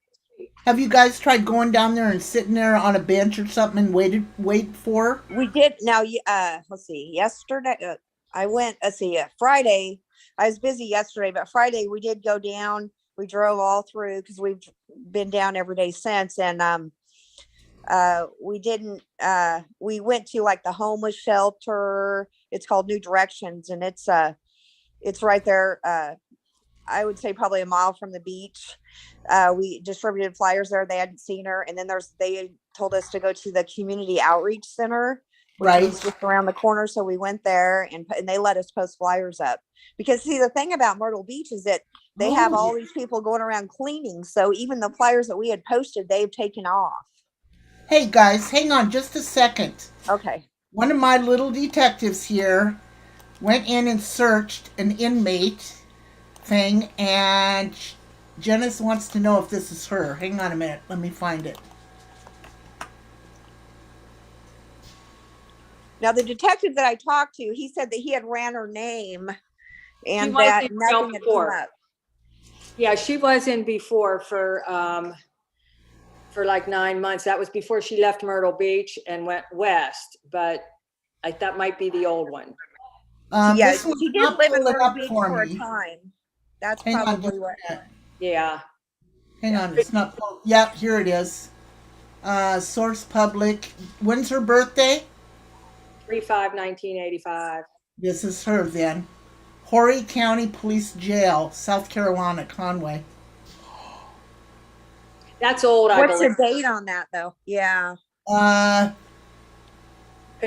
Have you guys tried going down there and sitting there on a bench or something and wait for her? We did. Now, let's see. Yesterday, I went. Let's see. Friday, I was busy yesterday, but Friday we did go down. We drove all through because we've been down every day since, and we didn't. We went to like the homeless shelter. It's called New Directions, and it's right there. I would say probably a mile from the beach. We distributed flyers there. They hadn't seen her. And then they told us to go to the community outreach center, which was just around the corner. So we went there and they let us post flyers up, because see, the thing about Myrtle Beach is that they have all these people going around cleaning. So even the flyers that we had posted, they've taken off. Hey guys, hang on just a second. Okay. One of my little detectives here went in and searched an inmate thing, and Janice wants to know if this is her. Hang on a minute. Let me find it. Now, the detective that I talked to, he said that he had ran her name and that nothing had come up. Yeah, she was in before for like 9 months. That was before she left Myrtle Beach and went west, but that might be the old one. Yeah, she did live in Myrtle Beach for a time. That's probably what. Yeah. Hang on, it's not. Yeah, here it is. Source public. When's her birthday? 3/5/1985. This is her then. Horry County Police Jail, South Carolina, Conway. That's old, I believe. What's the date on that, though? Yeah. Because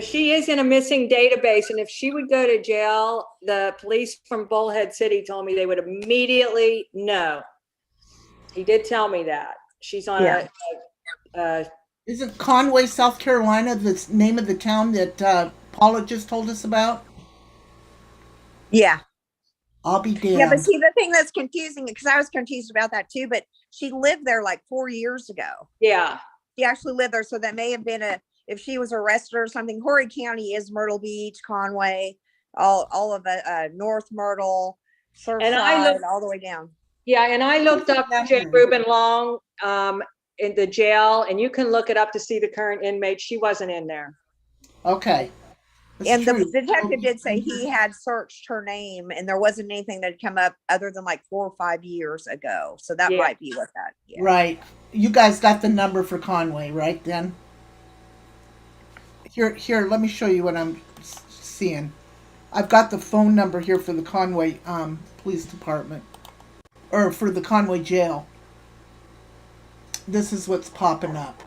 she is in a missing database, and if she would go to jail, the police from Bullhead City told me they would immediately know. He did tell me that. She's on Isn't Conway, South Carolina, the name of the town that Paula just told us about? Yeah. I'll be damned. Yeah, but see, the thing that's confusing, because I was confused about that too, but she lived there like 4 years ago. Yeah. She actually lived there, so that may have been if she was arrested or something. Horry County is Myrtle Beach, Conway, all of North Myrtle, Surfside, all the way down. Yeah, and I looked up J. Reuben Long in the jail, and you can look it up to see the current inmate. She wasn't in there. Okay. And the detective did say he had searched her name, and there wasn't anything that had come up other than like 4 or 5 years ago. So that might be what that. Yeah. Right. You guys got the number for Conway, right then? Here, let me show you what I'm seeing. I've got the phone number here for the Conway Police Department. Or for the Conway Jail. this is what's popping up.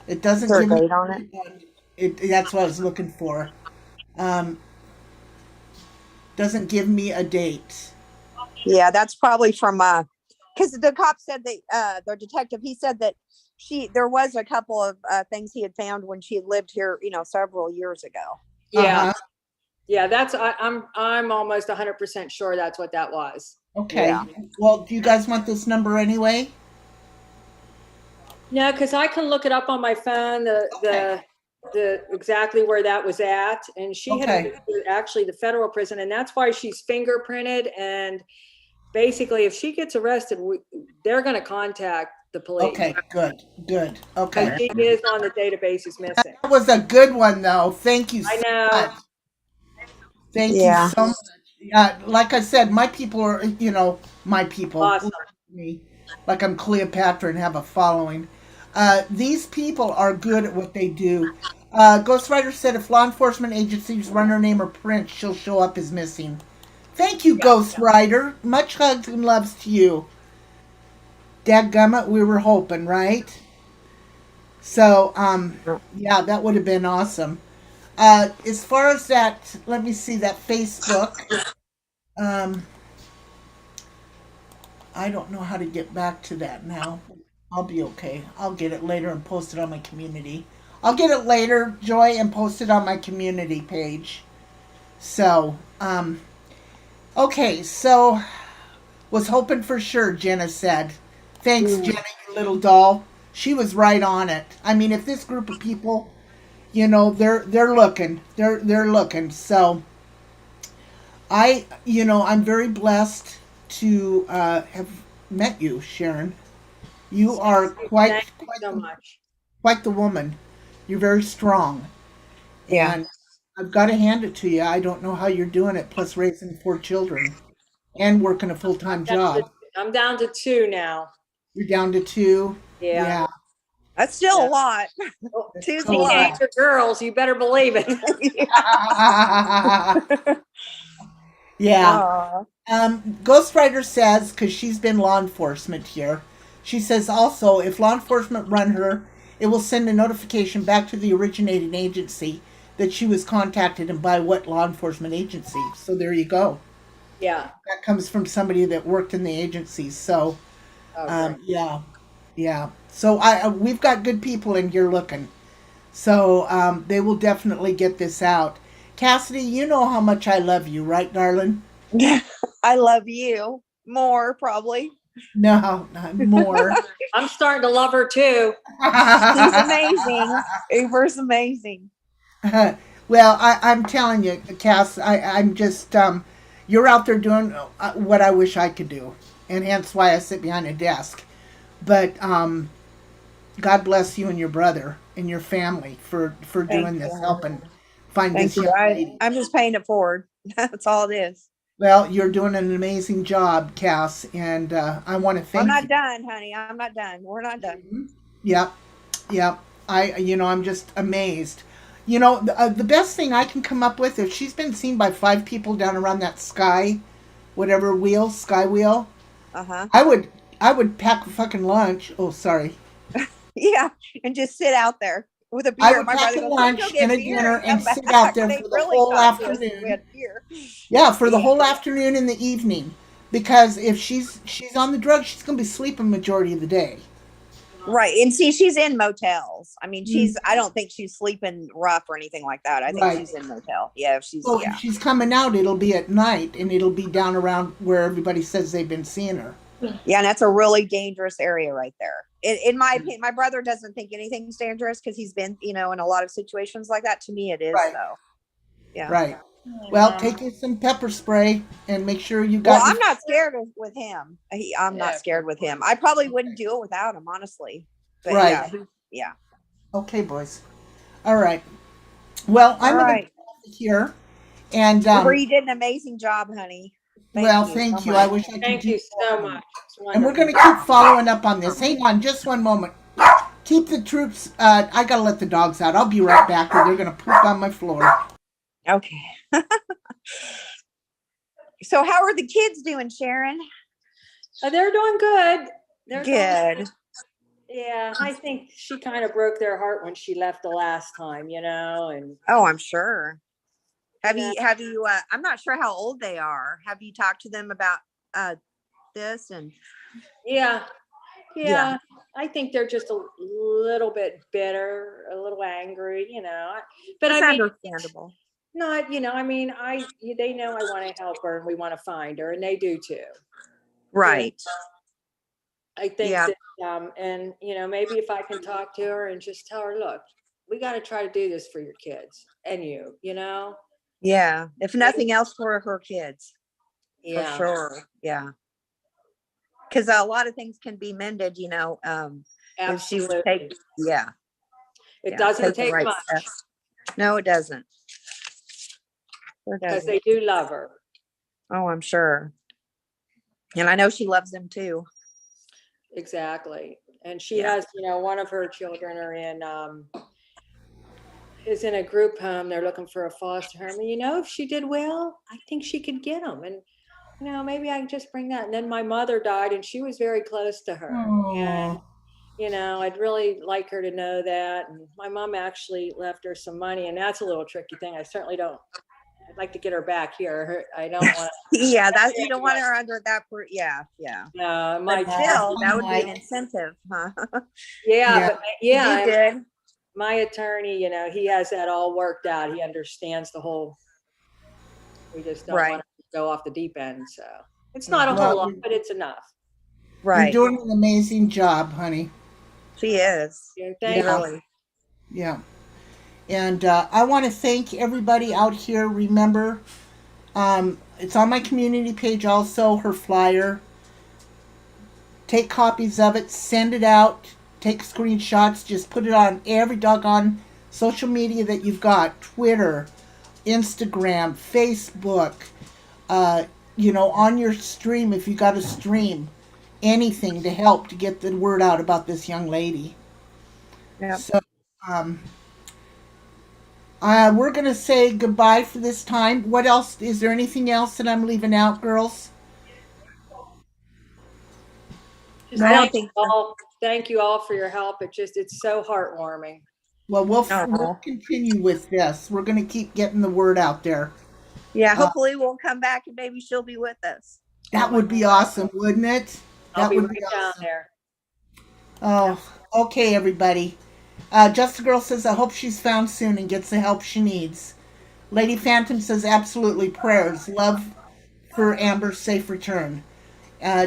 It doesn't Is there a give me date on it? That's what I was looking for. Doesn't give me a date. Yeah, that's probably from because the cop said that the detective, he said that there was a couple of things he had found when she had lived here, several years ago. Yeah. Uh-huh. Yeah, I'm almost 100% sure that's what that was. Okay. Yeah. Well, do you guys want this number anyway? No, because I can look it up on my phone, the exactly where that was at. And she had actually the federal prison, and that's why she's fingerprinted. And basically, if she gets arrested, they're going to contact the police. Okay, good. So Okay. she is on the database as missing. That was a good one, though. Thank you I so know. much. Thank you Yeah. so much. Like I said, my people are, my people. Awesome. Me, like I'm Cleopatra and have a following. These people are good at what they do. Ghostwriter said if law enforcement agencies run her name or print, she'll show up as missing. Thank you, Ghostwriter. Much hugs and loves to you. Dadgummit, we were hoping, right? So, yeah, that would have been awesome. As far as that, let me see that Facebook. Um, I don't know how to get back to that now. I'll be okay. I'll get it later and post it on my community. I'll get it later, Joy, and post it on my community page. So, okay, so was hoping for sure, Jenna said. Thanks, Jenna, you little doll. She was right on it. I mean, if this group of people, they're looking. They're looking. So I'm very blessed to have met you, Sharon. You are Thank you so much. quite the woman. You're very strong. Yeah. And I've got to hand it to you. I don't know how you're doing it, plus raising 4 children and working a full-time job. I'm down to 2 now. You're down to 2. Yeah. That's still Yeah. a lot. Oh, Two's a lot. teenager girls, you better believe it. Yeah. Aw. Ghostwriter says, because she's been law enforcement here, she says also if law enforcement run her, it will send a notification back to the originating agency that she was contacted and by what law enforcement agency. So there you go. Yeah. That comes from somebody that worked in the agency. So, Okay. yeah. So we've got good people in here looking. So they will definitely get this out. Cassidy, you know how much I love you, right, darling? I love you more, probably. No, not more. I'm starting to love her too. She's amazing. Uber's amazing. Well, I'm telling you, Cass, I'm just, you're out there doing what I wish I could do. And hence why I sit behind a desk. But God bless you and your brother and your family for doing Thank this, you. helping find Thank this you. young lady. I'm just paying it forward. That's all it is. Well, you're doing an amazing job, Cass, and I want to thank I'm not you. done, honey. I'm not done. We're not done. Yep. I'm just amazed. The best thing I can come up with, if she's been seen by 5 people down around that sky wheel, Uh-huh. I would pack a fucking lunch. Oh, sorry. Yeah. And just sit out there with a I beer. would My pack brother a goes, "Let's lunch go get and a beer dinner and come sit back." out there They for the really whole talked to us when afternoon. we had beer. Yeah, for the Yeah. whole afternoon and the evening. Because if she's on the drugs, she's gonna be sleeping majority of the day. Right. And see, she's in motels. I mean, I don't think she's sleeping rough or anything like that. I think Right. she's in motel. Yeah. So if she's coming out, it'll be at night and it'll be down around where everybody says they've been seeing her. Yeah. And that's a really dangerous area right there. In my opinion, my brother doesn't think anything's dangerous because he's been, in a lot of situations like that. To me, it is Right. though. Yeah. Right. Well, take you some pepper spray and make sure you got. Well, I'm not scared with him. I'm not scared with him. I probably wouldn't do it without him, honestly. But Right. yeah. Okay, boys. All right. Well, I'm All going right. to here, and Amber, you did an amazing job, honey. thank so you. I much. wish I could Thank do you so more. much. It's And we're wonderful. going to keep following up on this. Hang on, just one moment. Keep the troops. I gotta let the dogs out. I'll be right back, or they're gonna poop on my floor. Okay. So how are the kids doing, Sharon? They're doing good. They're doing Good. Yeah, I think she kind of broke their heart when she left the last time, and Oh, I'm sure. Have Yeah. you I'm not sure how old they are. Have you talked to them about this? And yeah, Yeah. I think they're just a little bit bitter, a little angry, But it's I mean, understandable. not, they know I want to help her and we want to find her, and they do too. Right. I think Yeah. that, and maybe if I can talk to her and just tell her, look, we got to try to do this for your kids and you. Yeah. If nothing else, for her kids. Yeah. For sure. Yeah. because a lot of things can be mended, if she would take, Absolutely. yeah. It yeah, doesn't the take right much steps. No, it doesn't. It because doesn't. they do love her. Oh, I'm sure. And I know she loves them too. Exactly. And she Yeah. has, one of her children is in a group home. They're looking for a foster home. And if she did well, I think she could get them. And maybe I can just bring that. And then my mother died, and she was very close to her. And Oh, I'd really like her to know that. And my mom actually left her some money, and that's a little tricky thing. I certainly don't. I'd like to get her back here. I don't want Yeah, that you don't want her under that. Yeah. to. But still, that would be an my- incentive, huh? Yeah. But You yeah, did. my attorney, he has that all worked out. He understands the whole. We just don't Right. want to go off the deep end. So it's not a Well, whole lot, but it's enough. You're Right. doing an amazing job, honey. She is. Thank you. Really. Yeah. And I want to thank everybody out here. Remember, it's on my community page also, her flyer. Take copies of it, send it out, take screenshots, just put it on every doggone social media that you've got. Twitter, Instagram, Facebook, on your stream if you got a stream. Anything to help to get the word out about this young lady. Yeah. So, we're going to say goodbye for this time. What else? Is there anything else that I'm leaving out, girls? Just I don't think so. thank you all for your help. It's so heartwarming. Well, we'll No. continue with this. We're going to keep getting the word out there. Yeah, hopefully we'll come back and maybe she'll be with us. That would be awesome, wouldn't it? I'll That be would right be down awesome. there. Oh, okay, everybody. Just the Girl says, I hope she's found soon and gets the help she needs. Lady Phantom says, absolutely, prayers. Love for Amber's safe return.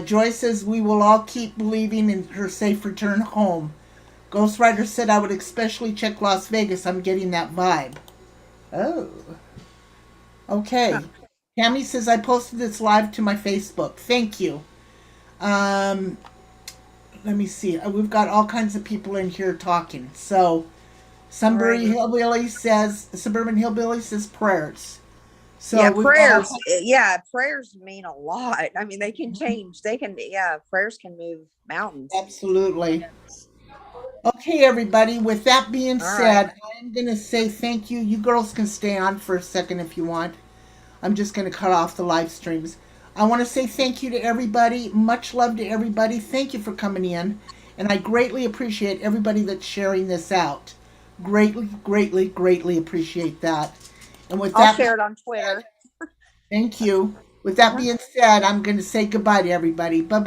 Joy says, we will all keep believing in her safe return home. Ghost Rider said, I would especially check Las Vegas. I'm getting that vibe. Oh. Okay. Tammy says, I posted this live to my Facebook. Thank you. Let me see. We've got all kinds of people in here talking. So, Suburban Hillbilly says prayers. So yeah, we've prayers. got- Yeah, prayers mean a lot. I mean, they can change. Prayers can move mountains. Absolutely. Okay, everybody. With that being All said, right. I'm going to say thank you. You girls can stay on for a second if you want. I'm just going to cut off the live streams. I want to say thank you to everybody. Much love to everybody. Thank you for coming in. And I greatly appreciate everybody that's sharing this out. Greatly, greatly, greatly appreciate that. And with I'll that, share it on Twitter. thank you. With that being said, I'm going to say goodbye to everybody. Bye bye.